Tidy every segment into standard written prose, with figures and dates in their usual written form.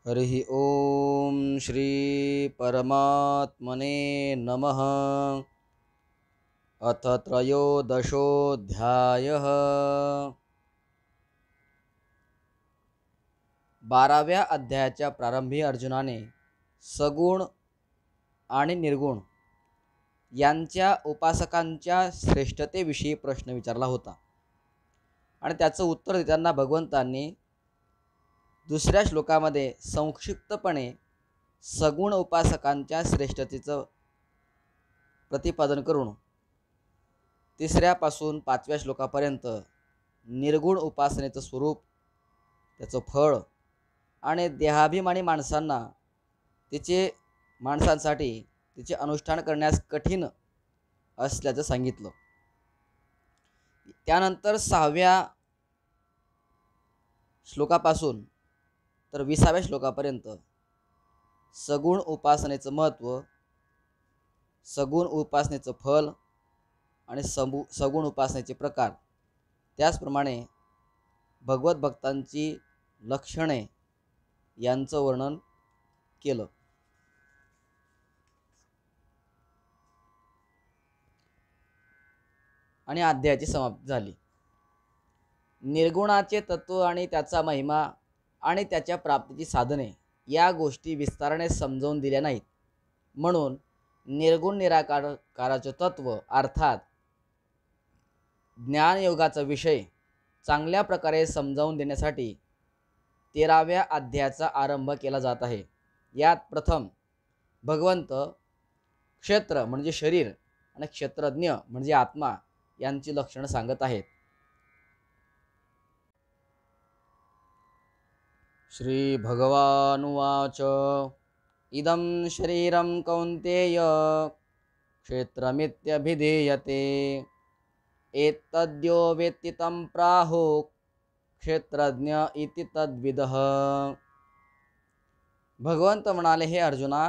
हरिः ओम श्री परमात्मने नमः। अथ त्रयोदशोऽध्यायः। 12व्या अध्यायाच्या प्रारंभी अर्जुनाने सगुण आणि निर्गुण यांच्या उपासकांच्या श्रेष्ठतेविषयी प्रश्न विचारला होता आणि त्याचं उत्तर देताना भगवंतांनी दुसऱ्या श्लोकामध्ये संक्षिप्तपणे सगुण उपासकांच्या श्रेष्ठतेचं प्रतिपादन करून तिसऱ्यापासून 5व्या श्लोकापर्यंत निर्गुण उपासनेचं स्वरूप, त्याचं फळ आणि देहाभिमानी माणसांसाठी तिचे अनुष्ठान करण्यास कठीण असल्याचं सांगितलं। त्यानंतर 6व्या श्लोकापासून तर 20व्या श्लोकापर्यंत सगुण उपासनेचं महत्त्व, सगुण उपासनेचं फल आणि सगुण उपासनेचे प्रकार, त्याचप्रमाणे भगवत भक्तांची लक्षणे यांचं वर्णन केलं। आणि अध्यायाची समाप्ती झाली। निर्गुणाचे तत्व आणि त्याचा महिमा आणि त्याच्या प्राप्तीची साधने या गोष्टी विस्ताराने समजावून दिल्या नाहीत, म्हणून निर्गुण निराकाराचे तत्व अर्थात ज्ञानयोगाचा विषय चांगल्या प्रकारे समजावून देण्यासाठी 13व्या अध्यायाचा आरंभ केला जात आहे। यात प्रथम भगवंत क्षेत्र म्हणजे शरीर आणि क्षेत्रज्ञ म्हणजे आत्मा यांची लक्षणं सांगत आहेत। श्री भगवानुवाच इदं शरीरं कौन्तेय क्षेत्रमित्यभिधीयते एतद्यो वेत्ति तं प्राहुः क्षेत्रज्ञ इति तद्विदः। भगवंत म्हणाले, हे अर्जुना,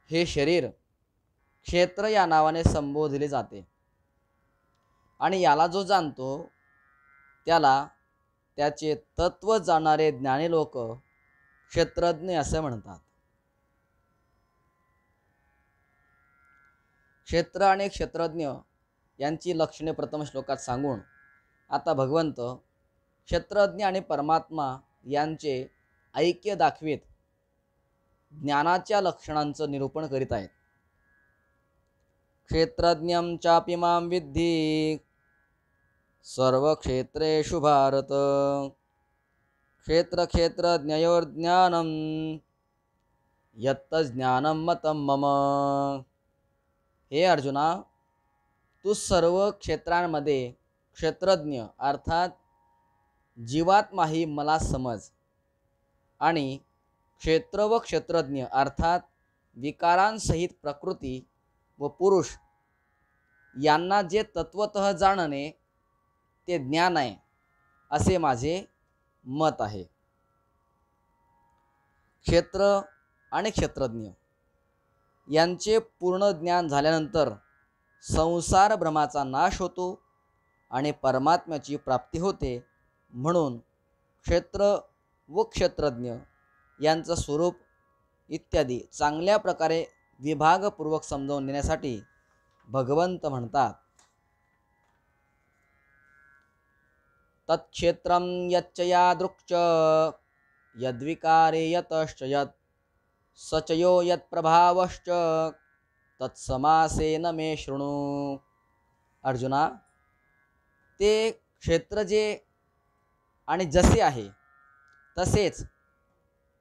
हे शरीर क्षेत्र या नावाने संबोधले जाते आणि याला जो जाणतो त्याला त्याचे तत्व जाणणारे ज्ञानी लोक क्षेत्रज्ञ असे म्हणतात। क्षेत्र आणि क्षेत्रज्ञ यांची लक्षणे प्रथम श्लोकात सांगून आता भगवंत क्षेत्रज्ञ आणि परमात्मा यांचे ऐक्य दाखवीत ज्ञानाच्या लक्षणांचं निरूपण करीत आहेत। क्षेत्रज्ञं चापि मां विद्धि सर्व क्षेत्रेषु भारत क्षेत्र क्षेत्रज्ञयोर्ज्ञानं यत्तज्ज्ञानं मतं मम। हे अर्जुना, तू सर्व क्षेत्रांमध्ये क्षेत्रज्ञ अर्थात जीवात्मा ही मला समज आणि क्षेत्र व क्षेत्रज्ञ अर्थात विकारांसहित प्रकृती व पुरुष यांना जे तत्वतः जाणणे ते ज्ञान आहे असे माझे मत आहे। क्षेत्र आणि क्षेत्रज्ञ यांचे पूर्ण ज्ञान झाल्यानंतर संसार भ्रमाचा नाश होतो आणि परमात्म्याची प्राप्ती होते, म्हणून क्षेत्र व क्षेत्रज्ञ यांचं स्वरूप इत्यादी चांगल्या प्रकारे विभागपूर्वक समजावून देण्यासाठी भगवंत म्हणतात, तत्क्षेत्रं यच्च यादृक्च यद्विकारे यतश्च यत् सचयो यत्प्रभावश्च तत्समासेन मे शृणु। अर्जुना, ते क्षेत्र जे आणि जसे आहे तसेच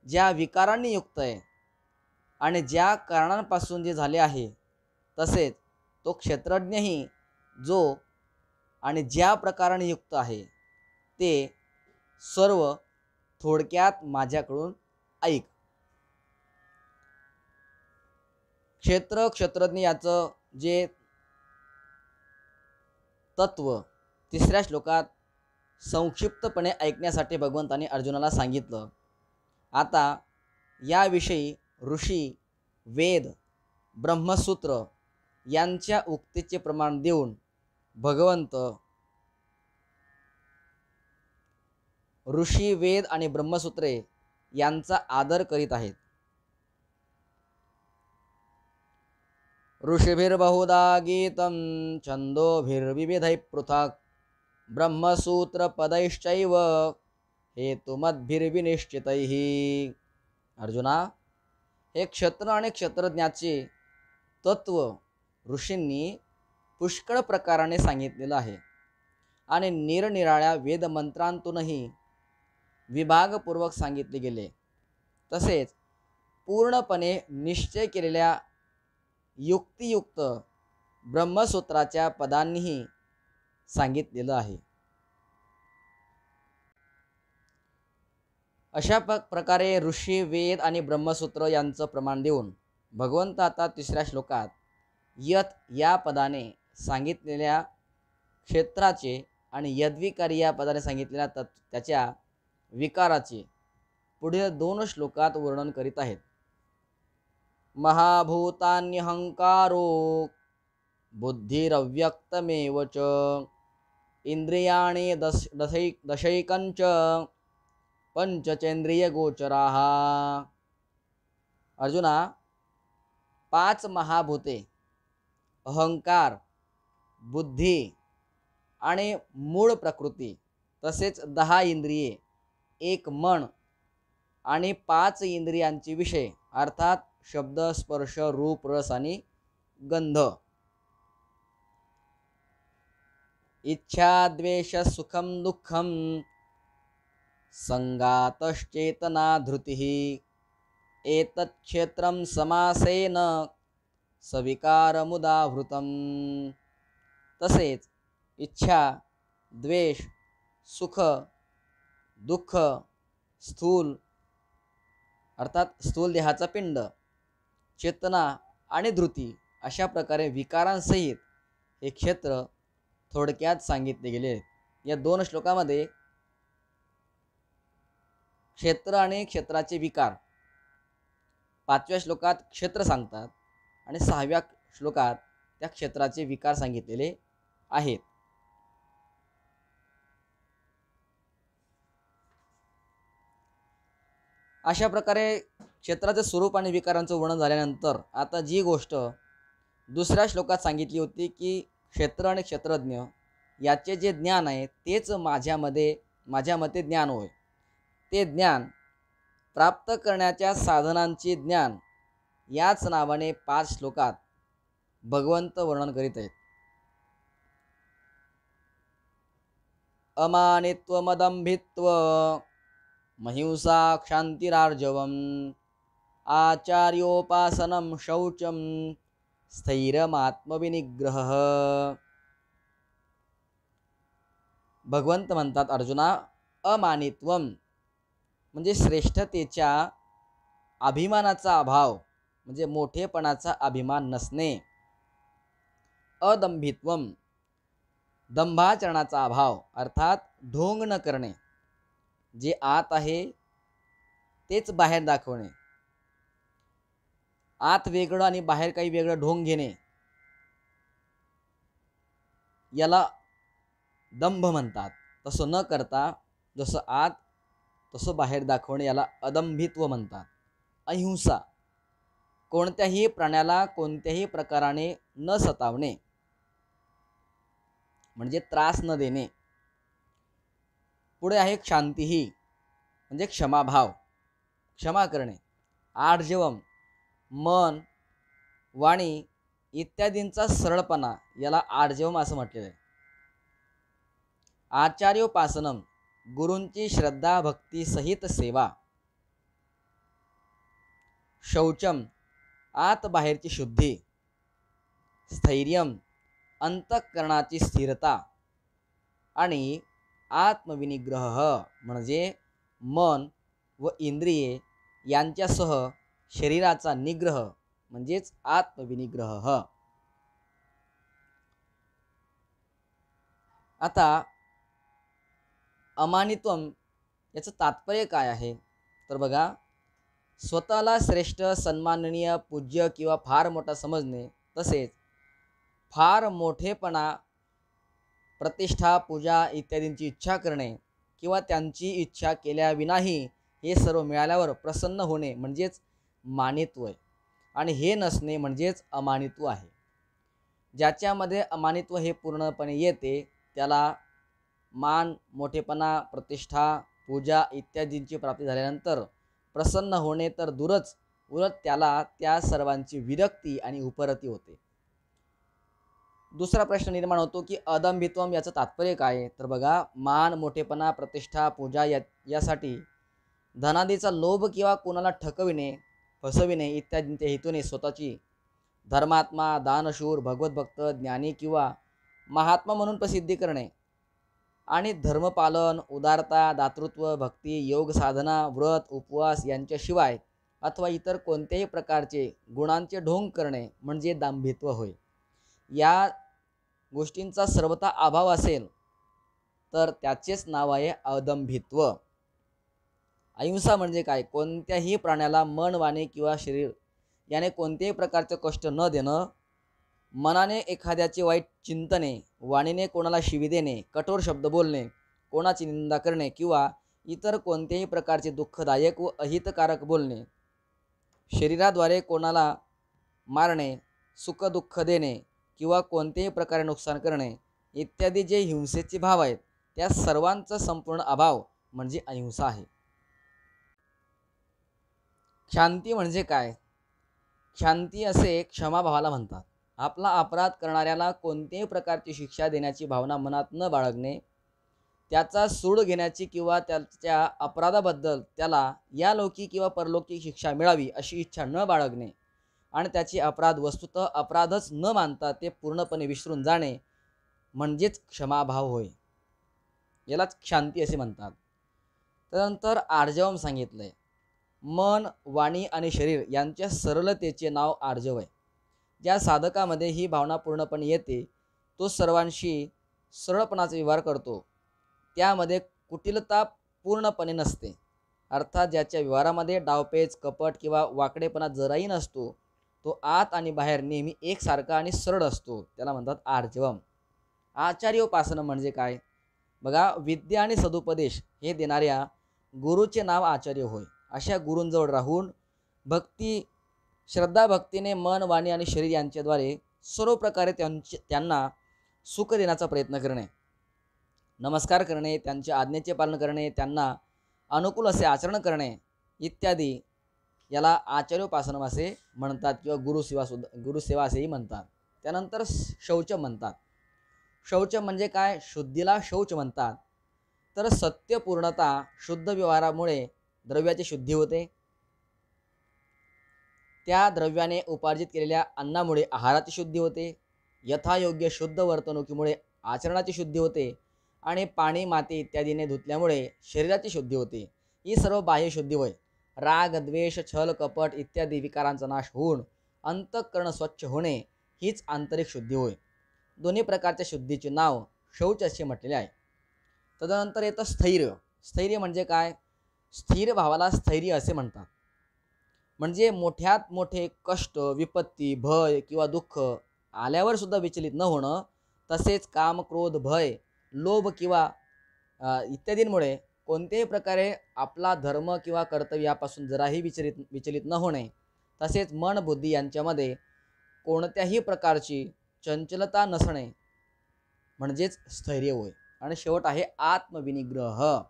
ज्या विकारांनी युक्त आहे आणि ज्या कारणांपासून जे झाले आहे तसेच तो क्षेत्रज्ञही जो आणि ज्या प्रकाराने युक्त आहे ते सर्व थोडक्यात माझ्याकडून ऐक। क्षेत्र क्षेत्रज्ञ याचं जे तत्व तिसऱ्या श्लोकात संक्षिप्तपणे ऐकण्यासाठी भगवंतांनी अर्जुनाला सांगितलं। आता याविषयी ऋषी, वेद, ब्रह्मसूत्र यांच्या उक्तीचे प्रमाण देऊन भगवंत ऋषी, वेद आणि ब्रह्मसूत्रे यांचा आदर करीत आहेत. ऋषिभिर्बहुधा गीतं छंदोभिर्विविधैः पृथक् ब्रह्मसूत्रपदैश्चैव हेतुमद्भिर्विनिश्चितैः. अर्जुना, हे क्षत्र आणि क्षत्रज्ञाचे तत्व ऋषींनी पुष्कळ प्रकाराने सांगितलेलं आहे आणि निरनिराळ्या वेदमंत्रांतूनही विभागपूर्वक सांगितले गेले. तसेच पूर्णपणे निश्चय केलेल्या युक्तियुक्त ब्रह्मसूत्राच्या पदांनीही सांगितलेलं आहे. अशा प्रकारे ऋषी, वेद आणि ब्रह्मसूत्र यांचं प्रमाण देऊन भगवंत आता तिसऱ्या श्लोकात यत या पदाने सांगितलेल्या क्षेत्राचे आणि यद्विकारी या पदाने सांगितलेल्या त्याच्या विकाराचे पुढील 2 श्लोकात वर्णन करीत आहेत. महाभूतान्यहंकारो बुद्धिरव्यक्तमेव च इंद्रियाणि दशैकंच पंचचेंद्रियगोचराः. अर्जुना, 5 महाभूते, अहंकार, बुद्धी आणि मूळ प्रकृती, तसेच 10 इंद्रिये, 1 मन आणि 5 इंद्रियांचे विषय अर्थात शब्द, स्पर्श, रूप, रस आणि गंध, इच्छा, द्वेष, सुखम दुःखम, संगातश्चेतना धृतिः एतत् क्षेत्रं समासेन सविकारमुदाहृतम्. तसेच इच्छा, द्वेष, सुख, दुःख, स्थूल अर्थात स्थूल देहाचा पिंड, चेतना आणि धृती अशा प्रकारे विकारांसहित हे क्षेत्र थोडक्यात सांगितले गेले. या 2 श्लोकामध्ये क्षेत्र आणि क्षेत्राचे विकार 5व्या श्लोकात क्षेत्र सांगतात आणि 6व्या श्लोकात त्या क्षेत्राचे विकार सांगितलेले आहेत. अशा प्रकारे क्षेत्राचे स्वरूप आणि विकारांचं वर्णन झाल्यानंतर आता जी गोष्ट दुसऱ्या श्लोकात सांगितली होती की क्षेत्र आणि क्षेत्रज्ञ याचे जे ज्ञान आहे तेच माझ्या मते ज्ञान होय, ते ज्ञान प्राप्त करण्याच्या साधनांचे ज्ञान याच नावाने 5 श्लोकात भगवंत वर्णन करीत आहेत. अमानित्वमदंभित्व महिंसा क्षांतिरार्जवम् आचार्योपासनं शौचं स्थैर्यमात्मविनिग्रहः. भगवंत म्हणतात, अर्जुना, अमानित्वम म्हणजे श्रेष्ठतेच्या अभिमानाचा अभाव, म्हणजे मोठेपणाचा अभिमान नसणे. अदंभित्वम दंभाचरणाचा अभाव अर्थात ढोंग न करणे, जे आत आहे तेच बाहेर दाखवणे. आत वेगळं आणि बाहेर काही वेगळं ढोंग घेणे याला दंभ म्हणतात. तसं न करता जसं आत तसं बाहेर दाखवणे याला अदंभित्व म्हणतात. अहिंसा कोणत्याही प्राण्याला कोणत्याही प्रकाराने न सतावणे म्हणजे त्रास न देणे. पुढे आहे क्षांतीही म्हणजे क्षमाभाव, क्षमा करणे. आर्जवम मन, वाणी इत्यादींचा सरळपणा याला आर्जवम असं म्हटलेलं आहे. आचार्योपासनम गुरूंची श्रद्धा भक्ती सहित सेवा. शौचम आत बाहेरची शुद्धी. स्थैर्यम अंतःकरणाची स्थिरता आणि आत्मविनिग्रह म्हणजे मन व इंद्रिये यांच्यासह शरीराचा निग्रह म्हणजेच आत्मविनिग्रह. आता अमानित्वम याचं तात्पर्य काय आहे तर बघा, स्वतःला श्रेष्ठ, सन्माननीय, पूज्य किंवा फार मोठा समजणे, तसेच फार मोठेपणा, प्रतिष्ठा, पूजा इत्यादींची इच्छा करणे किंवा त्यांची इच्छा केल्याविनाही हे सर्व मिळाल्यावर प्रसन्न होणे म्हणजेच मानित्व आहे आणि हे नसणे म्हणजेच अमानित्व आहे. ज्याच्यामध्ये अमानित्व हे पूर्णपणे येते त्याला मान, मोठेपणा, प्रतिष्ठा, पूजा इत्यादींची प्राप्ती झाल्यानंतर प्रसन्न होणे तर दूरच, उलट त्याला त्या सर्वांची विरक्ती आणि उपरती होते. दुसरा प्रश्न निर्माण होतो की अदंभित्वम याचं तात्पर्य काय? तर बघा, मान, मोठेपणा, प्रतिष्ठा, पूजा यासाठी धनादीचा लोभ किंवा कोणाला ठकविणे, फसविणे इत्यादींच्या हेतूने स्वतःची धर्मात्मा, दानशूर, भगवतभक्त, ज्ञानी किंवा महात्मा म्हणून प्रसिद्धी करणे आणि धर्मपालन, उदारता, दातृत्व, भक्ती, योग साधना, व्रत, उपवास यांच्याशिवाय अथवा इतर कोणत्याही प्रकारचे गुणांचे ढोंग करणे म्हणजे दांभित्व होय. या गोष्टींचा सर्वथा अभाव असेल तर त्याचेच नाव आहे अदंभित्व. अहिंसा म्हणजे काय? कोणत्याही प्राण्याला मन, वाणी किंवा शरीर याने कोणत्याही प्रकारचे कष्ट न देणं, मनाने एखाद्याचे वाईट चिंतने, वाणीने कोणाला शिवी देणे, कठोर शब्द बोलणे, कोणाची निंदा करणे किंवा इतर कोणत्याही प्रकारचे दुःखदायक व अहितकारक बोलणे, शरीराद्वारे कोणाला मारणे, सुखदुःख देणे किंवा कोणत्याही प्रकारे नुकसान करणे इत्यादी जे हिंसेचे भाव आहेत त्या सर्वांचा संपूर्ण अभाव म्हणजे अहिंसा आहे. शांती म्हणजे काय? शांती असे क्षमाभावाला म्हणतात. आपला अपराध करणाऱ्याला कोणत्याही प्रकारची शिक्षा देण्याची भावना मनात न बाळगणे, त्याचा सूड घेण्याची किंवा त्याच्या अपराधाबद्दल त्याला या लौकिक किंवा परलौकिक शिक्षा मिळावी अशी इच्छा न बाळगणे आणि त्याचे अपराध वस्तुतः अपराधच न मानता ते पूर्णपणे विसरून जाणे म्हणजेच क्षमाभाव होय. यालाच शांती असे म्हणतात. त्यानंतर आर्जवम सांगितलंय. मन, वाणी आणि शरीर यांच्या सरलतेचे नाव आर्जव आहे. ज्या साधकामध्ये ही भावना पूर्णपणे येते तो सर्वांशी सरळपणाचा व्यवहार करतो. त्यामध्ये कुटिलता पूर्णपणे नसते. अर्थात ज्याच्या व्यवहारामध्ये डावपेच, कपट किंवा वाकडेपणा जराही नसतो तो आत आणि बाहेर नेहमी एकसारखा आणि सरळ असतो. त्याला म्हणतात आर्जवम. आचार्योपासना म्हणजे काय? बघा, विद्या आणि सदुपदेश हे देणाऱ्या गुरुचे नाव आचार्य होय. अशा गुरूंजवळ राहून भक्ती, श्रद्धा भक्तीने मन, वाणी आणि शरीर यांच्याद्वारे सर्व प्रकारे त्यांना सुख देण्याचा प्रयत्न करणे, नमस्कार करणे, त्यांच्या आज्ञेचे पालन करणे, त्यांना अनुकूल असे आचरण करणे इत्यादी याला आचार्योपासना असे म्हणतात किंवा गुरुसेवा असेही म्हणतात. त्यानंतर शौच म्हणतात. शौच म्हणजे काय? शुद्धीला शौच म्हणतात. तर सत्य, पूर्णता, शुद्ध व्यवहारामुळे द्रव्याची शुद्धी होते. त्या द्रव्याने उपार्जित केलेल्या अन्नामुळे आहाराची शुद्धी होते. यथायोग्य शुद्ध वर्तणुकीमुळे आचरणाची शुद्धी होते आणि पाणी, माती इत्यादीने धुतल्यामुळे शरीराची शुद्धी होते. ही सर्व बाह्य शुद्धी होय. राग, द्वेष, छल, कपट इत्यादी विकारांचा नाश होऊन अंतःकरण स्वच्छ होणे हीच आंतरिक शुद्धी होय. दोन्ही प्रकारच्या शुद्धीचे नाव शौच असे म्हटलेले आहे. तदनंतर येतं स्थैर्य. स्थैर्य म्हणजे काय? स्थिर भावाला स्थैर्य असे म्हणतात. म्हणजे मोठ्यात मोठे कष्ट, विपत्ती, भय किंवा दुःख आल्यावर सुद्धा विचलित न होणं, तसेच काम, क्रोध, भय, लोभ किंवा इत्यादींमुळे कोणत्याही प्रकारे आपला धर्म किंवा कर्तव्य यापासून जराही विचलित न होणे, तसेच मन, बुद्धी यांच्यामध्ये कोणत्याही प्रकारची चंचलता नसणे म्हणजेच स्थैर्य होय. आणि शेवट आहे आत्मविनिग्रह.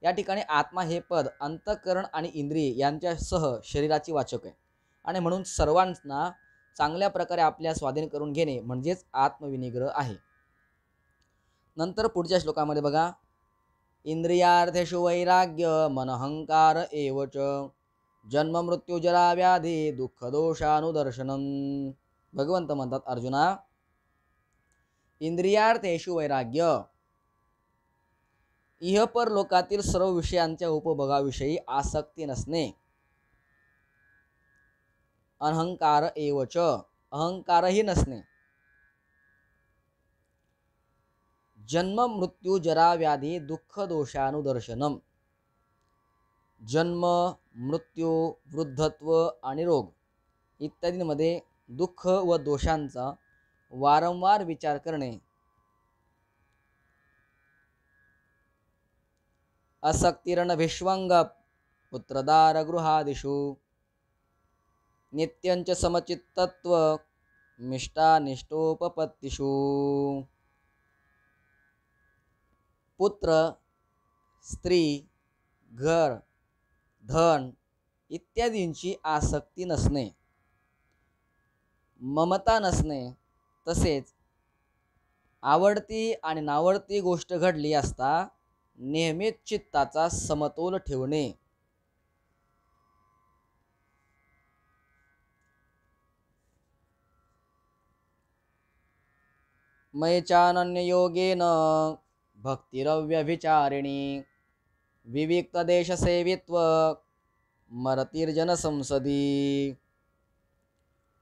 या ठिकाणी आत्मा हे पद अंतःकरण आणि इंद्रिय यांच्यासह शरीराची वाचक आहे आणि म्हणून सर्वांना चांगल्या प्रकारे आपल्या स्वाधीन करून घेणे म्हणजेच आत्मविनिग्रह आहे. नंतर पुढच्या श्लोकामध्ये बघा, इंद्रियार्थेषु वैराग्य मनहंकार एवच जन्म मृत्यू जरा व्याधी दुःख दोषानुदर्शनम. भगवंत म्हणतात, अर्जुना, इंद्रियार्थेषु वैराग्य, इहपर लोकातील सर्व विषयांच्या उपभोगाविषयी आसक्ती नसणे, अहंकार एवच, अहंकारही नसणे, जन्म मृत्यू जरा व्याधी दुःख दोषानुदर्शनम, जन्म, मृत्यू, वृद्धत्व आणि रोग इत्यादींमध्ये दुःख व दोषांचा वारंवार विचार करणे, असक्तिरन विश्वंग पुत्रदार गृहादिषु नित्यंच समचित्तत्व मिष्टानिष्टोपपत्तिषु। पुत्र, स्त्री, घर, धन इत्यादींची आसक्ती नसणे, ममता नसणे, तसेच आवडती आणि नावडती गोष्ट घडली असता नेहमीच चित्ताचा समतोल ठेवणे, मयेचानन्ययोगेन भक्तिरव्यभिचारिणी विविक्तदेशसेवित्व मरतिर्जनसंसदी।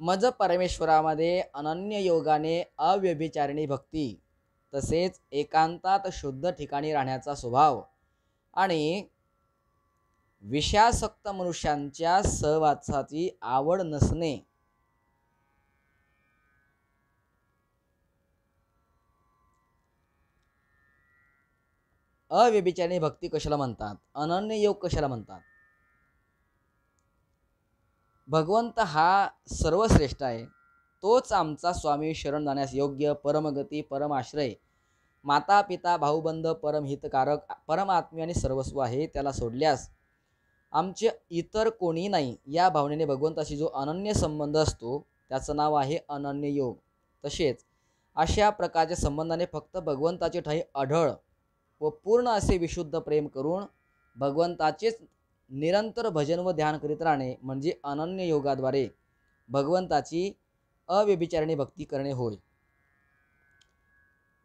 मज परमेश्वरामध्ये अनन्य योगाने अव्यभिचारिणी भक्ती, तसेच एकांतात शुद्ध ठिकाणी राहण्याचा स्वभाव आणि विषयासक्त मनुष्यांच्या सहवासाची आवड नसणे, अव्यभिचारिणी भक्ती कशाला म्हणतात, अनन्य योग कशाला म्हणतात? भगवंत हा सर्वश्रेष्ठ आहे, तोच आमचा स्वामी, शरण जाण्यास योग्य, परमगती, परमाश्रय, माता पिता भाऊबंध, परमहितकारक, परमात्मी आणि सर्वस्व आहे. त्याला सोडल्यास आमचे इतर कोणी नाही. या भावनेने भगवंताशी जो अनन्य संबंध असतो त्याचं नाव आहे अनन्य योग. तसेच अशा प्रकारच्या संबंधाने फक्त भगवंताचे ठाई आढळ व पूर्ण असे विशुद्ध प्रेम करून भगवंताचेच निरंतर भजन व ध्यान करीत राहणे म्हणजे अनन्य योगाद्वारे भगवंताची अव्यभिचारिणी भक्ती करणे होय.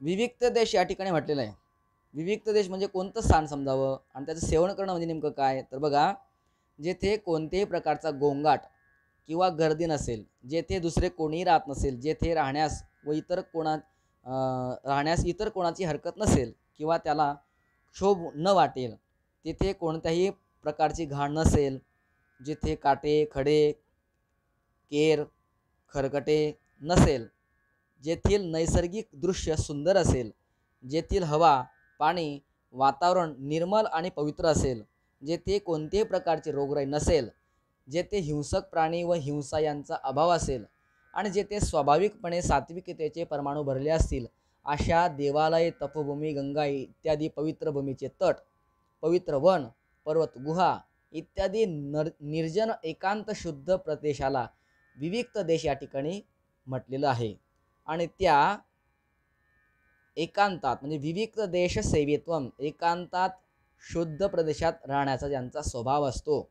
विविक्त देश या ठिकाणी म्हटलेलं आहे. विविक्त देश म्हणजे कोणतं स्थान समजावं आणि त्याचं सेवन करणं म्हणजे नेमकं काय? तर बघा, जेथे कोणत्याही प्रकारचा गोंगाट किंवा गर्दी नसेल, जेथे दुसरे कोणीही राहत नसेल, जेथे राहण्यास इतर कोणाची हरकत नसेल किंवा त्याला क्षोभ न वाटेल, तेथे कोणत्याही प्रकारची घाण नसेल, जेथे काटे, खडे, केर, खरकटे नसेल, जेथील नैसर्गिक दृश्य सुंदर असेल, जेथील हवा, पाणी, वातावरण निर्मल आणि पवित्र असेल, जेथे कोणत्याही प्रकारचे रोगराई नसेल, जेथे हिंसक प्राणी व हिंसा यांचा अभाव असेल आणि जेथे स्वाभाविकपणे सात्विकतेचे परमाणू भरले असतील, अशा देवालय, तपभूमी, गंगा इत्यादी पवित्र भूमीचे तट, पवित्र वन, पर्वत, गुहा इत्यादी निर्जन एकांत शुद्ध प्रदेशाला विविक्त देश या ठिकाणी म्हटलेलं आहे. आणि त्या एकांतात म्हणजे विविक्त देश सेवित्वम, एकांतात शुद्ध प्रदेशात राहण्याचा ज्यांचा स्वभाव असतो,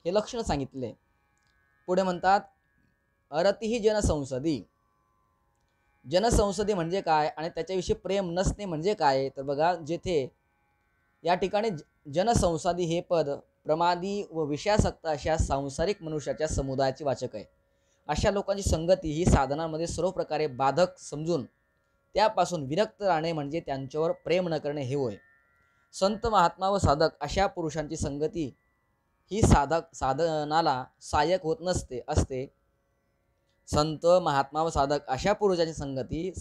हे लक्षण सांगितले. पुढे म्हणतात अरतिही जनसंसदी. जनसंसदी म्हणजे काय आणि त्याच्याविषयी प्रेम नसणे म्हणजे काय? तर बघा, जेथे या ठिकाणी जनसंसादी हे पद प्रमादी व विषयासक्त अशा सांसारिक मनुष्याच्या समुदायाचे वाचक आहे. अशा लोकांची संगती ही साधनांमध्ये सर्व प्रकारे बाधक समजून त्यापासून विरक्त राहणे म्हणजे त्यांच्यावर प्रेम न करणे हे होय. संत, महात्मा व साधक अशा पुरुषांची संगती ही साधनाला सहाय्यक होत असते. संत, महात्मा व साधक अशा पुरुषांची संगती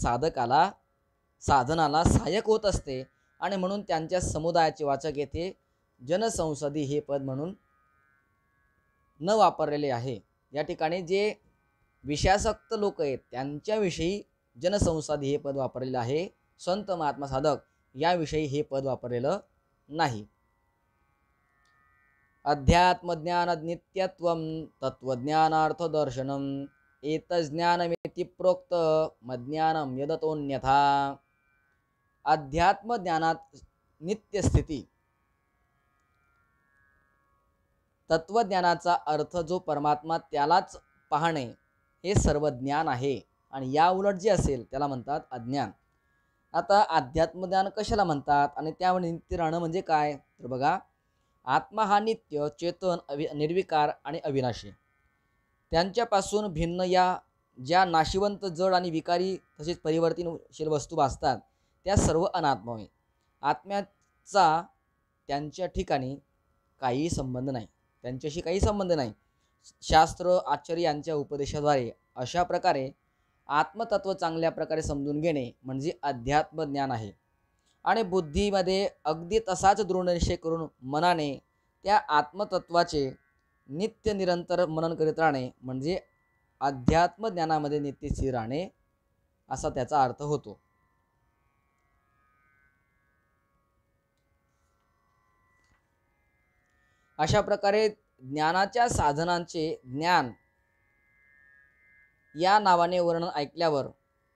साधनाला सहाय्यक होत असते आणि म्हणून त्यांच्या समुदायाचे वाचक येथे जनसंसदी हे पद म्हणून न वापरलेले आहे. या ठिकाणी जे विषयासक्त लोक आहेत त्यांच्याविषयी जनसंसदी हे पद वापरलेलं आहे. संत, महात्मा, साधक याविषयी हे पद वापरलेलं नाही. अध्यात्मज्ञान नित्यत्वम तत्वज्ञानार्थदर्शनम एतज्ञानमिति प्रोक्त मज्ञानम यदतोन्यथा. अध्यात्म ज्ञानात नित्य स्थिती, तत्वज्ञानाचा अर्थ जो परमात्मा त्यालाच पाहणे हे सर्व ज्ञान आहे आणि या उलट जे असेल त्याला म्हणतात अज्ञान. आता अध्यात्मज्ञान कशाला म्हणतात आणि त्यावर नित्य राहणं म्हणजे काय? तर बघा, आत्मा हा नित्य, चेतन, निर्विकार आणि अविनाशी. त्यांच्यापासून भिन्न या ज्या नाशिवंत, जड आणि विकारी तसेच परिवर्तनशील वस्तू भासतात त्या सर्व अनात्मा होय. आत्म्याचा त्यांच्या ठिकाणी काही संबंध नाही, त्यांच्याशी काही संबंध नाही. शास्त्र, आचार्य यांच्या उपदेशाद्वारे अशा प्रकारे आत्मतत्व चांगल्या प्रकारे समजून घेणे म्हणजे अध्यात्म ज्ञान आहे. आणि बुद्धीमध्ये अगदी तसाच दृढ निश्चय करून मनाने त्या आत्मतत्वाचे नित्य निरंतर मनन करीत राहणे म्हणजे अध्यात्म ज्ञानामध्ये नित्य स्थिर राहणे असा त्याचा अर्थ होतो. अशा प्रकारे ज्ञानाच्या साधनांचे ज्ञान या नावाने वर्णन ऐकल्यावर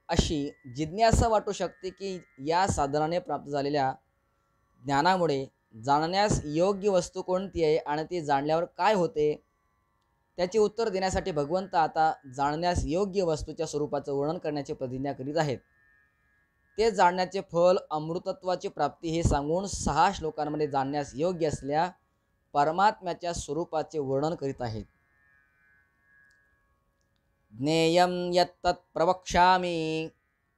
अशी जिज्ञासा वाटू शकते की या साधनाने प्राप्त झालेल्या ज्ञानामुळे जाणण्यास योग्य वस्तू कोणती आहे आणि ती जाणल्यावर काय होते. त्याचे उत्तर देण्यासाठी भगवंत आता जाणण्यास योग्य वस्तूच्या स्वरूपाचं वर्णन करण्याची प्रतिज्ञा करीत आहेत. ते जाणण्याचे फल अमृतत्वाची प्राप्ती हे सांगून 6 श्लोकांमध्ये जाणण्यास योग्य असलेल्या परमात्म्याच्या स्वरूपाचे वर्णन करीत आहेत. ज्ञेयं यत्तत् प्रवक्ष्यामि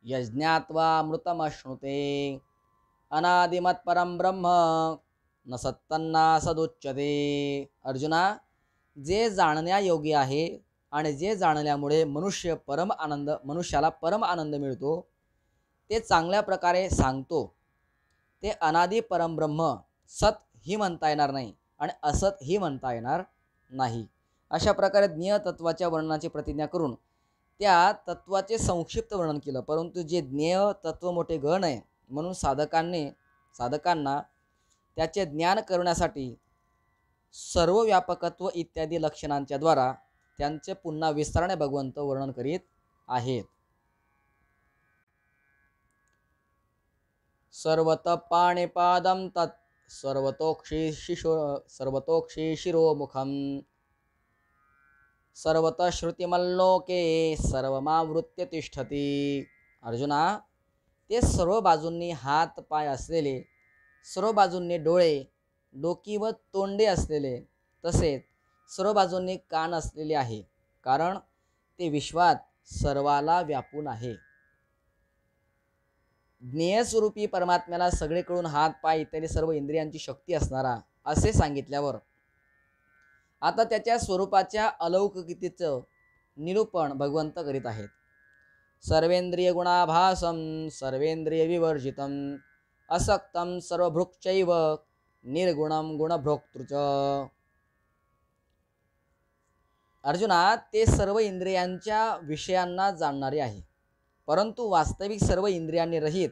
यज्ञात्वा अमृतमश्नुते अनादिमत् परम ब्रह्म न सत्तन्ना सदुच्यते. अर्जुना, जे जाणण्यायोग्य आहे आणि जे जाणल्यामुळे मनुष्याला परम आनंद मिळतो ते चांगल्या प्रकारे सांगतो. ते अनादी परमब्रह्म सत ही म्हणता येणार नाही आणि असत ही म्हणता येणार नाही. अशा प्रकारे ज्ञेय तत्वाच्या वर्णनाची प्रतिज्ञा करून त्या तत्वाचे संक्षिप्त वर्णन केलं. परंतु जे ज्ञेय तत्व मोठे गहन आहे म्हणून साधकांना त्याचे ज्ञान करण्यासाठी सर्व व्यापकत्व इत्यादी लक्षणांच्या द्वारा त्यांचे पुन्हा विस्ताराने भगवंत वर्णन करीत आहेत. सर्वत पाणिपादं तत् सर्वतोक्षी शिरोमुखम सर्वत श्रुतिमल्लोके सर्वमावृत्य तिष्ठती. अर्जुना, ते सर्व बाजूंनी हात पाय असलेले, सर्व बाजूंनी डोळे, डोकी व तोंडे असलेले, तसेच सर्व बाजूंनी कान असलेले आहे, कारण ते विश्वात सर्वाला व्यापून आहे. ज्ञेय स्वरूपी परमात्म्याला सगळीकडून हात पाय इत्यादी सर्व इंद्रियांची शक्ती असणारा असे सांगितल्यावर आता त्याच्या स्वरूपाच्या अलौकिकतेचं निरूपण भगवंत करीत आहेत. सर्वेंद्रिय गुणाभासम सर्वेंद्रिय विवर्जितम असक्तम सर्वभृक्षैव निर्गुणम गुणभोक्तृच. अर्जुना, ते सर्व इंद्रियांच्या विषयांना जाणणारे आहे, परंतु वास्तविक सर्व इंद्रियांनी रहित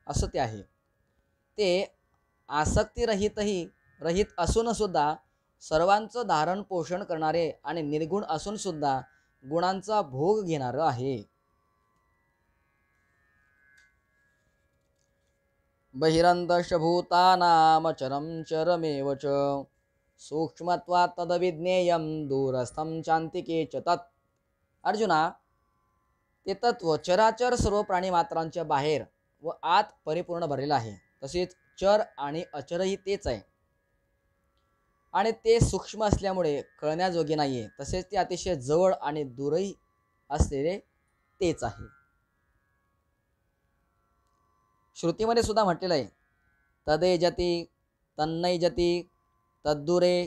असं ते आहे. ते रहित असून सुद्धा सर्वांचं धारण पोषण करणारे आणि निर्गुण असून सुद्धा गुणांचा भोग घेणारं आहे. बहिरंतश्च भूतानाम चरम चरमेव च सूक्ष्मत्वात् तद्विज्ञेयं दूरस्थं चान्तिके च तत्. अर्जुना, ते तत्व चराचर सर्व प्राणी मात्रांच्या बाहेर व आत परिपूर्ण भरलेलं आहे. तसेच चर आणि अचरही तेच आहे आणि ते सूक्ष्म असल्यामुळे कळण्याजोगे नाही आहे. तसेच ते अतिशय जवळ आणि दूरही असलेले तेच आहे. श्रुतीमध्ये सुद्धा म्हटलेलं आहे, तदेजती तन्नैजती तद्दुरे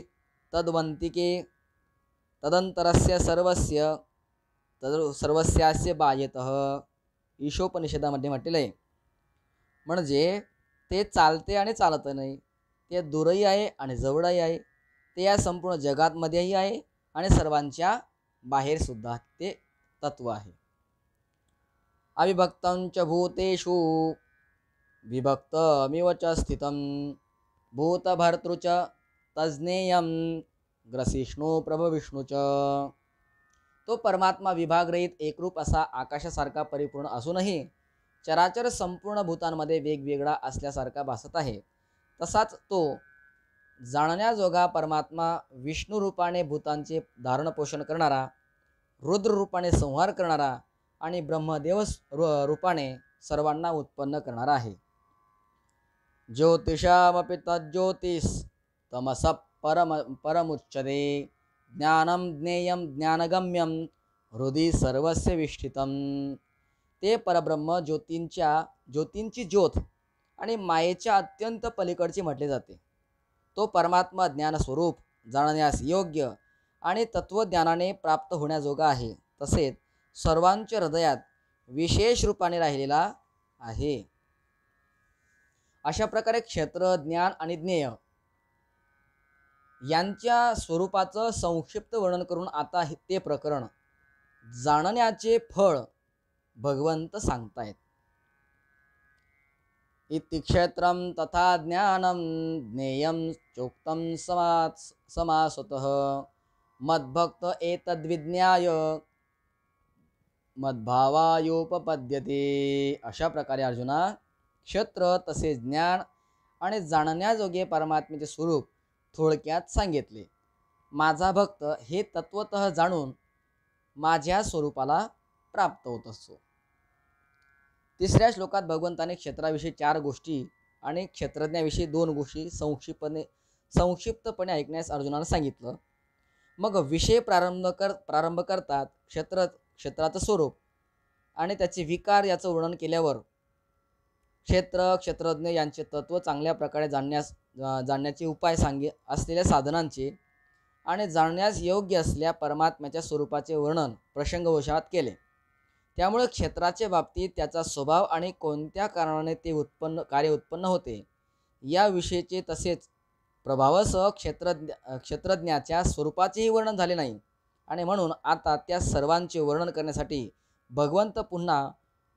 तद्वंतिके तदंतरस्य सर्वस्यास्य बाह्यतः. ईशोपनिषदामध्ये म्हटलेलं आहे, म्हणजे ते चालते आणि चालत नाही, ते दूरही आहे आणि जवळही आहे, ते या संपूर्ण जगातमध्येही आहे आणि सर्वांच्या बाहेर सुद्धा ते तत्व आहे. अविभक्तं च भूतेषु विभक्तमिव च स्थितं भूतभर्तृ च तज्ज्ञेयं ग्रसिष्णु प्रभविष्णु च. तो परमात्मा विभागरहित एकरूप असा आकाशासारखा परिपूर्ण असूनही चराचर संपूर्ण भूतांमध्ये वेगवेगळा असल्यासारखा भासत आहे. तसाच तो जाणण्याजोगा परमात्मा विष्णू रूपाने भूतांचे धारण पोषण करणारा, रुद्र रूपाने संहार करणारा आणि ब्रह्मदेव रूपाने सर्वांना उत्पन्न करणारा आहे. ज्योतिषामपि तज्ज्योतिष तमसः परमुच्यते ज्ञानं ज्ञेयं ज्ञानगम्यं हृदि सर्वस्य विष्ठितं. ते परब्रह्म ज्योतींची ज्योत आणि मायेच्या अत्यंत पलीकडचे म्हटले जाते. तो परमात्मा ज्ञानस्वरूप, जाणण्यास योग्य आणि तत्वज्ञानाने प्राप्त होण्याजोगा आहे. तसेच सर्वांच्या हृदयात विशेष रूपाने राहिलेला आहे. अशा प्रकारे क्षेत्र, ज्ञान आणि ज्ञेय यांच्या स्वरूपाचं संक्षिप्त वर्णन करून आता ते प्रकरण जाणण्याचे फळ भगवंत सांगतायत. इति क्षेत्रं तथा ज्ञानं ज्ञेयं चोक्तं समासतः मद्भक्त एतद्विज्ञाय मद्भावायोपपद्यते. अशा प्रकारे अर्जुना, क्षेत्र तसे ज्ञान आणि जाणण्याजोगे परमात्म्याचे स्वरूप थोडक्यात सांगितले. माझा भक्त हे तत्वतः जाणून माझ्या स्वरूपाला प्राप्त होत असतो. तिसऱ्या श्लोकात भगवंताने क्षेत्राविषयी 4 गोष्टी आणि क्षेत्रज्ञाविषयी 2 गोष्टी संक्षिप्तपणे ऐकण्यास अर्जुनाला सांगितलं. मग विषय प्रारंभ करतात क्षेत्राचं स्वरूप आणि त्याचे विकार याचं वर्णन केल्यावर क्षेत्रज्ञ यांचे तत्व चांगल्या प्रकारे जाणण्याचे उपाय असलेल्या साधनांचे आणि जाणण्यास योग्य असलेल्या परमात्म्याच्या स्वरूपाचे वर्णन प्रसंगवशात केले. त्यामुळे क्षेत्राच्या बाबतीत त्याचा स्वभाव आणि कोणत्या कारणाने ते कार्य उत्पन्न होते याविषयीचे तसेच प्रभावासह क्षेत्रज्ञाच्या स्वरूपाचेही वर्णन झाले नाही. आणि म्हणून आता त्या सर्वांचे वर्णन करण्यासाठी भगवंत पुन्हा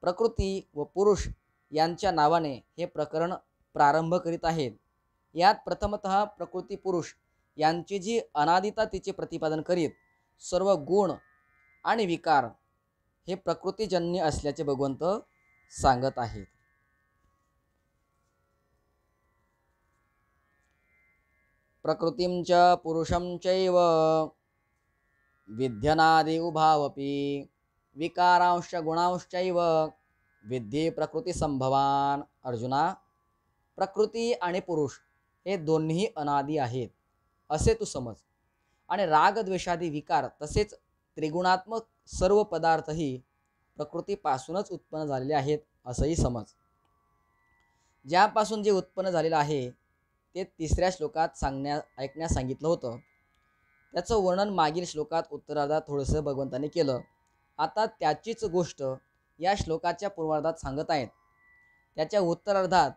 प्रकृती व पुरुष यांच्या नावाने हे प्रकरण प्रारंभ करीत आहेत. यात प्रथमतः प्रकृती पुरुष यांची जी अनादिता तिचे प्रतिपादन करीत सर्व गुण आणि विकार हे प्रकृतीजन्य असल्याचे भगवंत सांगत आहेत. प्रकृतीं च पुरुषं चैव विद्यनादि उभावपि विकारांश गुणांश्चैव विद्ये प्रकृती संभवान. अर्जुना, प्रकृती आणि पुरुष हे दोन्ही अनादी आहेत असे तू समज, आणि रागद्वेषादी विकार तसेच त्रिगुणात्मक सर्व पदार्थही प्रकृतीपासूनच उत्पन्न झालेले आहेत असंही समज. ज्यापासून जे उत्पन्न झालेलं आहे ते तिसऱ्या श्लोकात ऐकण्यास सांगितलं होतं. त्याचं वर्णन मागील श्लोकात उत्तरार्धात थोडंसं भगवंताने केलं. आता त्याचीच गोष्ट या श्लोकाच्या पूर्वार्धात सांगत आहेत. त्याच्या उत्तरार्धात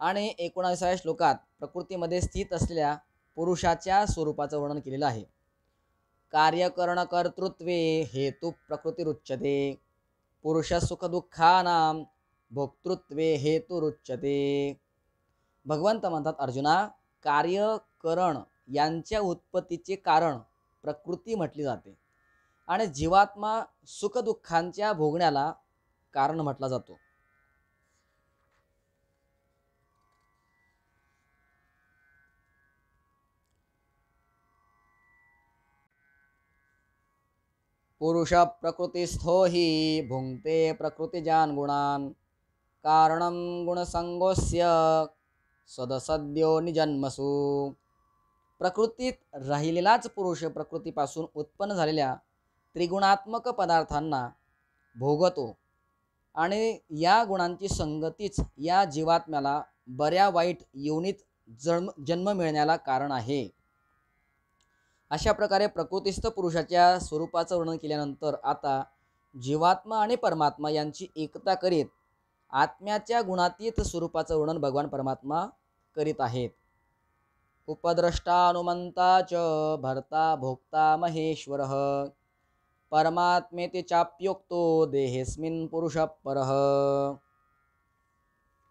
आणि 19व्या श्लोकात प्रकृतीमध्ये स्थित असलेल्या पुरुषाच्या स्वरूपाचं वर्णन केलेलं आहे. कार्यकरणकर्तृत्वे हेतु प्रकृतिरुच्यते पुरुष सुखदुःखानां भोक्तृत्वे हेतुरुच्यते. भगवंत म्हणतात, अर्जुना, कार्यकरण यांच्या उत्पत्तीचे कारण प्रकृती म्हटली जाते आणि जीवात्मा सुखदुःखांच्या भोगण्याला कारण म्हटला जातो. पुरुष प्रकृतिस्थो हि भुंक्ते प्रकृतिजान गुणान कारणं गुणसंगोस्य सदसद्यो निजन्मसु. प्रकृतीत राहिलेलाच पुरुष प्रकृतीपासून उत्पन्न झालेल्या त्रिगुणात्मक पदार्थांना भोगतो आणि या गुणांची संगतीच या जीवात्म्याला बऱ्या वाईट योनीत जन्म मिळण्याला कारण आहे. अशा प्रकारे प्रकृतिस्थ पुरुषाच्या स्वरूपाचं वर्णन केल्यानंतर आता जीवात्मा आणि परमात्मा यांची एकता करीत आत्म्याच्या गुणातीत स्वरूपाचं वर्णन भगवान परमात्मा करीत आहेत. उपद्रष्टा अनुमंता च भर्ता भोक्ता महेश्वरः परमात्मेति चाप्योक्तो देहेस्मिन् पुरुषः परः.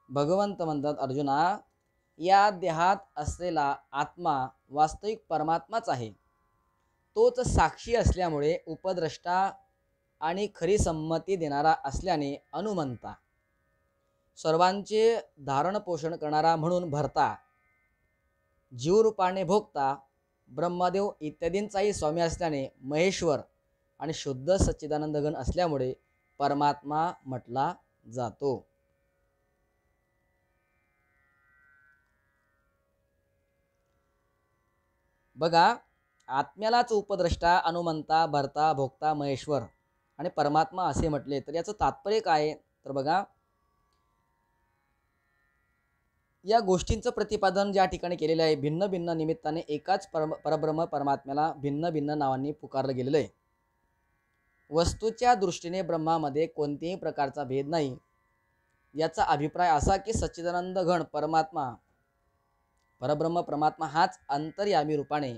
भगवंत म्हणतात, अर्जुना, या देहात असलेला आत्मा वास्तविक परमात्माच आहे. तोच साक्षी असल्यामुळे उपद्रष्टा आणि खरी संमती देणारा असल्याने अनुमंता, सर्वांचे धारण पोषण करणारा म्हणून भरता, जीवरूपाने भोगता, ब्रह्मदेव इत्यादींचाही स्वामी असल्याने महेश्वर आणि शुद्ध सच्चिदानंद घन असल्यामुळे परमात्मा म्हटला जातो. बघा, आत्म्यालाच उपद्रष्टा, अनुमंता, भर्ता, भोक्ता, महेश्वर आणि परमात्मा असे म्हटले तर याचं तात्पर्य काय? तर बघा, या गोष्टींचं प्रतिपादन ज्या ठिकाणी केलेलं आहे, भिन्न भिन्न निमित्ताने एकाच परब्रह्म परमात्म्याला भिन्न भिन्न नावांनी पुकारलं गेलेलं आहे. वस्तूच्या दृष्टीने ब्रह्मामध्ये कोणत्याही प्रकारचा भेद नाही. याचा अभिप्राय असा की सच्चिदानंद घन परब्रह्म परमात्मा हाच अंतर्यामी रूपाने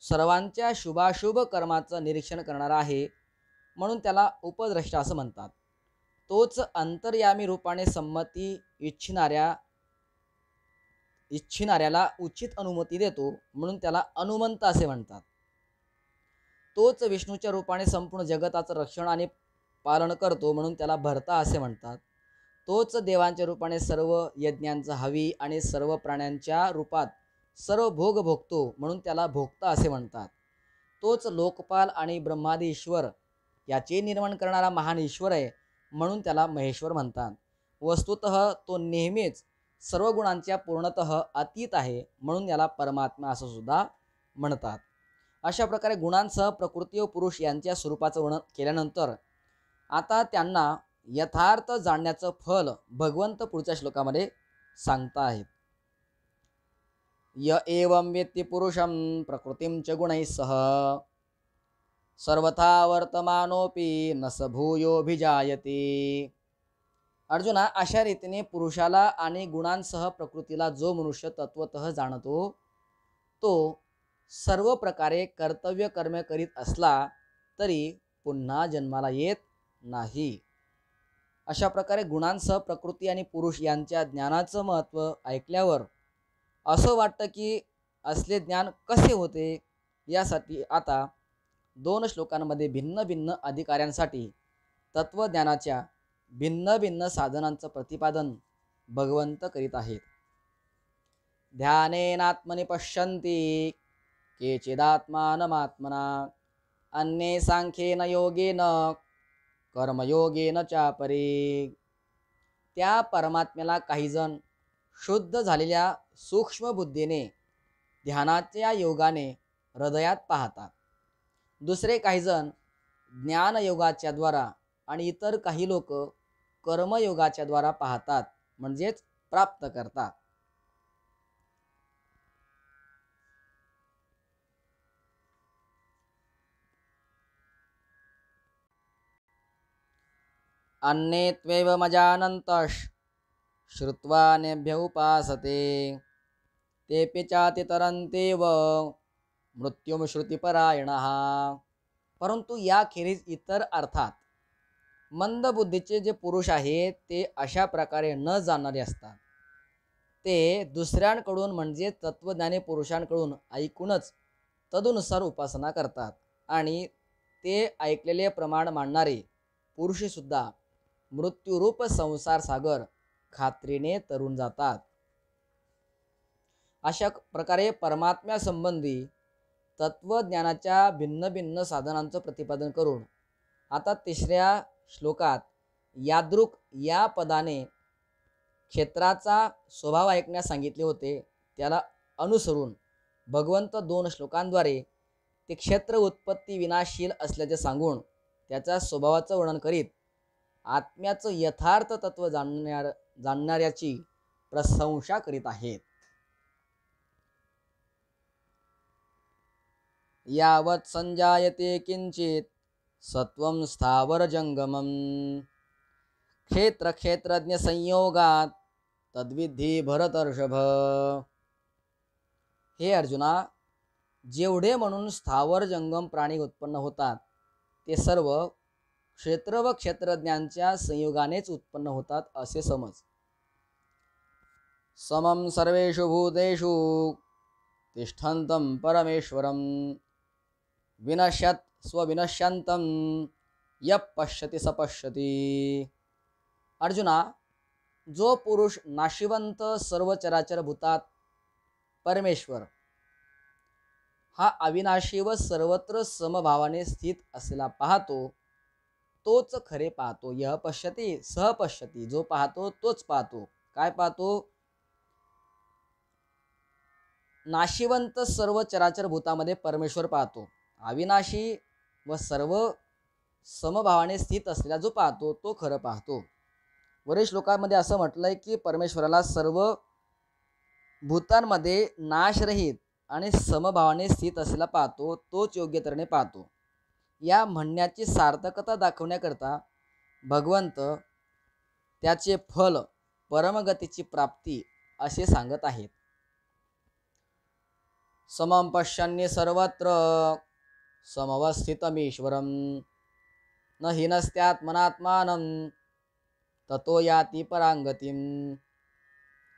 सर्वांच्या शुभाशुभ कर्माचं निरीक्षण करणारा आहे, म्हणून त्याला उपद्रष्टा असं म्हणतात. तोच अंतर्यामी रूपाने संमती इच्छिणाऱ्याला उचित अनुमती देतो, म्हणून त्याला अनुमंत असे म्हणतात. तोच विष्णूच्या रूपाने संपूर्ण जगताचं रक्षण आणि पालन करतो, म्हणून त्याला भर्ता असे म्हणतात. तोच देवांच्या रूपाने सर्व यज्ञांचा हवी आणि सर्व प्राण्यांच्या रूपात सर्व भोग भोगतो, म्हणून त्याला भोक्ता असे म्हणतात. तोच लोकपाल आणि ब्रह्मादी ईश्वर याचे निर्माण करणारा महान ईश्वर आहे, म्हणून त्याला महेश्वर म्हणतात. वस्तुतः तो नेहमीच सर्व गुणांच्या पूर्णतः अतीत आहे, म्हणून याला परमात्मा असं सुद्धा म्हणतात. अशा प्रकारे गुणांसह प्रकृती व पुरुष यांच्या स्वरूपाचं वर्णन केल्यानंतर आता त्यांना यथार्थ जाणण्याचं फल भगवंत पुढच्या श्लोकामध्ये सांगता आहेत. य एवं वेत्ति पुरुषं प्रकृतिं च गुणैः सह सर्वथा वर्तमानोपि न स भूयोभिजायते. अर्जुना, अशा रीतीने पुरुषाला आणि गुणांसह प्रकृतीला जो मनुष्य तत्वतः जाणतो, तो सर्व प्रकारे कर्तव्य कर्म करीत असला तरी पुन्हा जन्माला येत नाही. अशा प्रकारे गुणांसह प्रकृती आणि पुरुष यांच्या ज्ञानाचं महत्त्व ऐकल्यावर असं वाटतं की असले ज्ञान कसे होते. यासाठी आता 2 श्लोकांमध्ये भिन्न भिन्न अधिकाऱ्यांसाठी तत्वज्ञानाच्या भिन्न भिन्न साधनांचं प्रतिपादन भगवंत करीत आहेत. ध्यानेनात्मनि पश्यन्ति केचिदात्मानमात्मना अन्ये सांख्येन योगेन कर्मयोगेन चापरे. त्या परमात्म्याला काहीजण शुद्ध झालेल्या सूक्ष्म बुद्धीने ध्यानाच्या योगाने हृदयात पाहतात. दुसरे काहीजण ज्ञानयोगाच्या द्वारा आणि इतर काही लोक कर्मयोगाच्या द्वारा पाहतात, म्हणजेच प्राप्त करतात. अन्ये त्वेवमजानन्तः श्रुत्वा नेभ्य उपासते तेऽपि चातितरन्त्येव मृत्युं श्रुतिपरायणः. परंतु याखेरीज इतर अर्थात मंद बुद्धीचे जे पुरुष आहेत ते अशा प्रकारे न जाणणारे असतात. ते दुसऱ्यांकडून म्हणजे तत्वज्ञानी पुरुषांकडून ऐकूनच तदनुसार उपासना करतात आणि ते ऐकलेले प्रमाण मानणारे पुरुषसुद्धा मृत्यूरूप संसार सागर खात्रीने तरून जातात. अशा प्रकारे परमात्म्यासंबंधी तत्वज्ञानाच्या भिन्न भिन्न साधनांचं प्रतिपादन करून आता 3ऱ्या श्लोकात यादृक या पदाने क्षेत्राचा स्वभाव ऐकण्यास सांगितले होते. त्याला अनुसरून भगवंत 2 श्लोकांद्वारे ते क्षेत्र उत्पत्ती विनाशील असल्याचे सांगून त्याच्या स्वभावाचं वर्णन करीत आत्म्याचं यथार्थ तत्व जाणणाऱ्याची प्रशंसा करीत आहेत. यावत् संजायते किंचित सत्वं स्थावर जंगमं क्षेत्र क्षेत्रज्ञ संयोगात तद्विधी भरतर्षभ. हे अर्जुना, जेवढे म्हणून स्थावर जंगम प्राणी उत्पन्न होतात ते सर्व क्षेत्र व क्षेत्रज्ञांच्या संयोगानेच उत्पन्न होतात असे समज. समं सर्वेषु भूतेषु तिष्ठन्तं परमेश्वरं विनश्यत् स्वविनश्यन्तं यः पश्यति स पश्यति. अर्जुना, जो पुरुष नाशिवंत सर्व चराचर भूतात परमेश्वर हा अविनाशी व सर्वत्र समभावाने स्थित असलेला पाहतो, तोच खरे पाहतो. यः पश्यति सह पश्यति. जो पाहतो तोच पाहतो. काय पाहतो? नाशिवंत सर्व चराचर भूतामध्ये परमेश्वर पाहतो. अविनाशी व सर्व समभावाने स्थित असलेला जो पाहतो तो खरं पाहतो. वरील श्लोकामध्ये असं म्हटलंय की परमेश्वराला सर्व भूतांमध्ये नाशरहित आणि समभावाने स्थित असलेला पाहतो, तोच योग्य तऱ्हेने पाहतो. या म्हणण्याची सार्थकता दाखवण्याकरता भगवंत त्याचे फल परमगतीची प्राप्ती असे सांगत आहेत. समं पश्यन्नि सर्वत्र समवस्थितमीश्वरं न हीनस्त्यात्मनात्मानं ततो याति परांगतिम.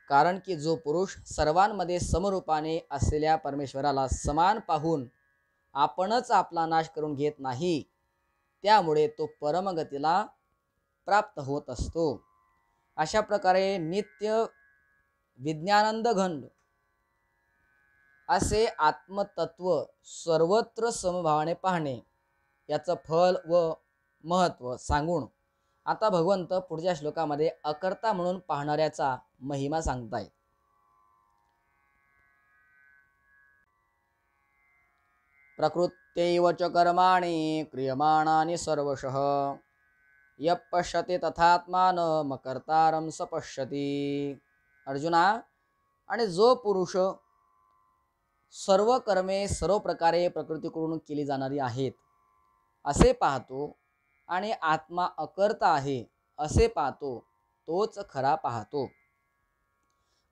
कारण की जो पुरुष सर्वांमध्ये समरूपाने असलेल्या परमेश्वराला समान पाहून आपणच आपला नाश करून घेत नाही, त्यामुळे तो परमगतीला प्राप्त होत असतो. अशा प्रकारे नित्य विज्ञानंद घन असे आत्मतत्व सर्वत्र समभावाने पाहणे याचं फल व महत्त्व सांगून आता भगवंत पुढच्या श्लोकामध्ये अकर्ता म्हणून पाहणाऱ्याचा महिमा सांगतायत. प्रकृत्यैव च कर्माणि क्रियमाणानि सर्वशः यः पश्यति तथात्मानं कर्तारं स पश्यति. अर्जुना, आणि जो पुरुष सर्व कर्मे सर्व प्रकारे प्रकृतीकडून केली जाणारी आहेत असे पाहतो आणि आत्मा अकर्ता आहे असे पाहतो, तोच खरा पाहतो.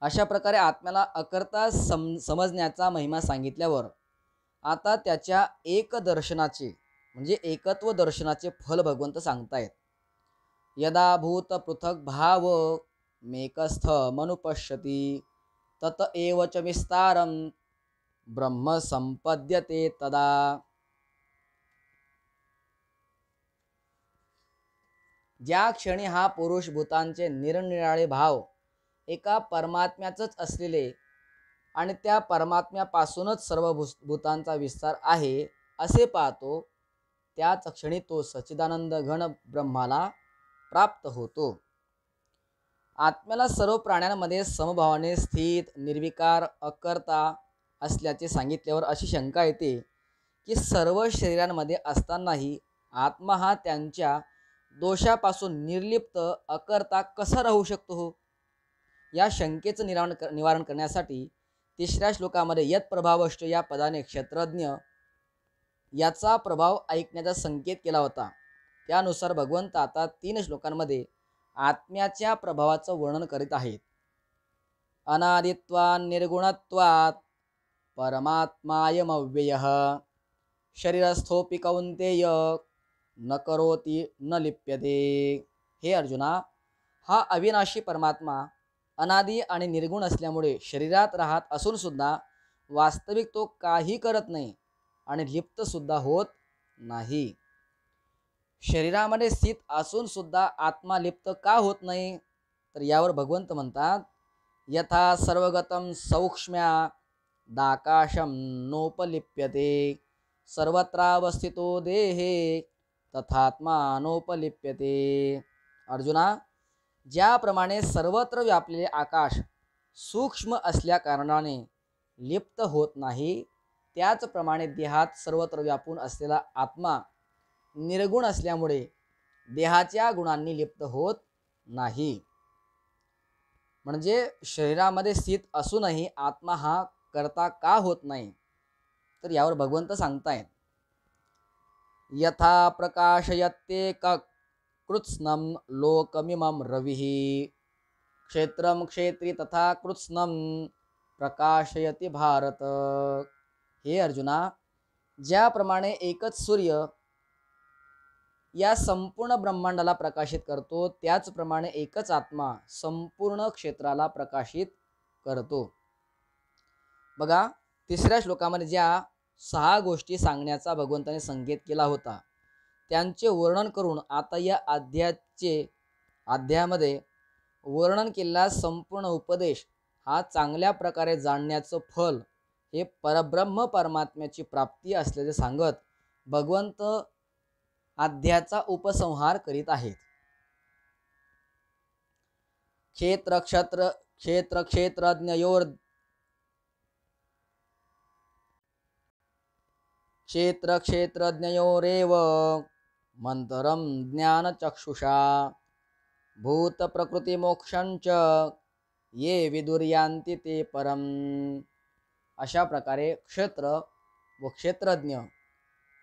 अशा प्रकारे आत्म्याला अकर्ता समजण्याचा महिमा सांगितल्यावर आता त्याच्या एकदर्शनाचे म्हणजे एकत्व दर्शनाचे फल भगवंत सांगतायत. यदा भूत पृथक भाव मेकस्थ मनुपश्यती तत एव च विस्तारम ब्रह्म संपद्यते तदा. ज्या क्षणी हा पुरुष भूतांचे निरनिराळे भाव एका परमात्म्याचंच असलेले आणि त्या परमात्म्यापासूनच सर्व भूतांचा विस्तार आहे असे पाहतो, त्याच क्षणी तो सच्चिदानंद घन ब्रह्माला प्राप्त होतो. आत्म्याला सर्व प्राण्यांमध्ये समभावाने स्थित निर्विकार अकर्ता असल्याचे सांगितल्यावर अशी शंका येते की सर्व शरीरांमध्ये असतानाही आत्मा हा त्यांच्या दोषापासून निर्लिप्त अकर्ता कसा राहू शकतो हो? या शंकेचं निवारण करण्यासाठी तिसऱ्या श्लोकामध्ये यत प्रभावश्च या पदाने क्षेत्रज्ञ याचा प्रभाव ऐकण्याचा संकेत केला होता. त्यानुसार भगवंत आता 3 श्लोकांमध्ये आत्म्याच्या प्रभावाचं वर्णन करीत आहेत. अनादित्वात् निर्गुणत्वात् परमात्मायमव्ययः शरीरस्थोपि कौन्तेय न करोति न लिप्यते. हे अर्जुना, हा अविनाशी परमात्मा अनादी आणि निर्गुण असल्यामुळे शरीरात राहत असून सुद्धा वास्तविक तो काही करत नाही आणि लिप्त सुद्धा होत नाही. शरीरामध्ये स्थित असून सुद्धा आत्मा लिप्त का होत नाही, तर यावर भगवंत म्हणतात, यथा सर्वगतम सौक्ष्म्या दाकाशम नोपलिप्यते सर्वत्रावस्थितो देहे तथात्मा नोपलिप्यते. अर्जुना, ज्याप्रमाणे सर्वत्र व्यापलेले आकाश सूक्ष्म असल्या कारणाने लिप्त होत नाही, त्याचप्रमाणे देहात सर्वत्र व्यापून असलेला आत्मा निर्गुण असल्यामुळे देहाच्या गुणांनी लिप्त होत नाही. म्हणजे शरीरामध्ये स्थित असूनही आत्मा हा कर्ता का होत नाही, तर यावर भगवंत सांगतायत, यथा प्रकाशयते कृत्स्नम लोकमिमं रविः क्षेत्रम क्षेत्री तथा कृत्स्नम प्रकाशयति भारत. हे अर्जुना, ज्याप्रमाणे एकच सूर्य या संपूर्ण ब्रह्मांडाला प्रकाशित करतो, त्याचप्रमाणे एकच आत्मा संपूर्ण क्षेत्राला प्रकाशित करतो. बघा, तिसऱ्या श्लोकामध्ये ज्या 6 गोष्टी सांगण्याचा भगवंताने संकेत केला होता त्यांचे वर्णन करून आता या अध्यायामध्ये वर्णन केलेला संपूर्ण उपदेश हा चांगल्या प्रकारे जाणण्याचं फल हे परब्रह्म परमात्म्याची प्राप्ती असल्याचे सांगत भगवंत अध्यायाचा उपसंहार करीत आहेत. क्षेत्रक्षेत्रज्ञयोरेव मंतरं ज्ञानचक्षुषा भूत प्रकृती मोक्षंच ये विदुर्यांती ते परम. अशा प्रकारे क्षेत्र व क्षेत्रज्ञ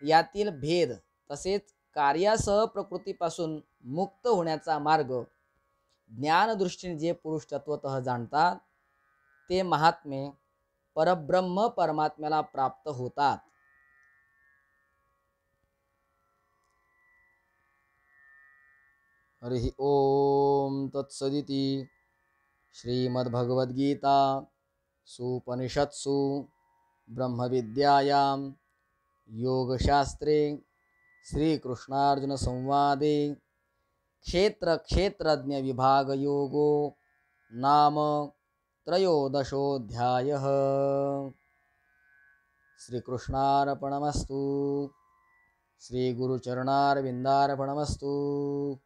यातील भेद तसेच कार्यासह प्रकृतीपासून मुक्त होण्याचा मार्ग ज्ञानदृष्टीने जे पुरुष तत्वतः जाणतात ते महात्मे परब्रह्म परमात्म्याला प्राप्त होतात. हरि ओम तत्सदिति श्रीमद्भगवद्गीता सुपनिषत्सु ब्रह्मविद्यायां योगशास्त्रे श्रीकृष्णार्जुन संवादे क्षेत्र विभाग योगो नाम त्रयोदशोऽध्यायः। श्रीकृष्णार्पणमस्तु। श्रीगुरुचरणारविन्दार्पणमस्तु।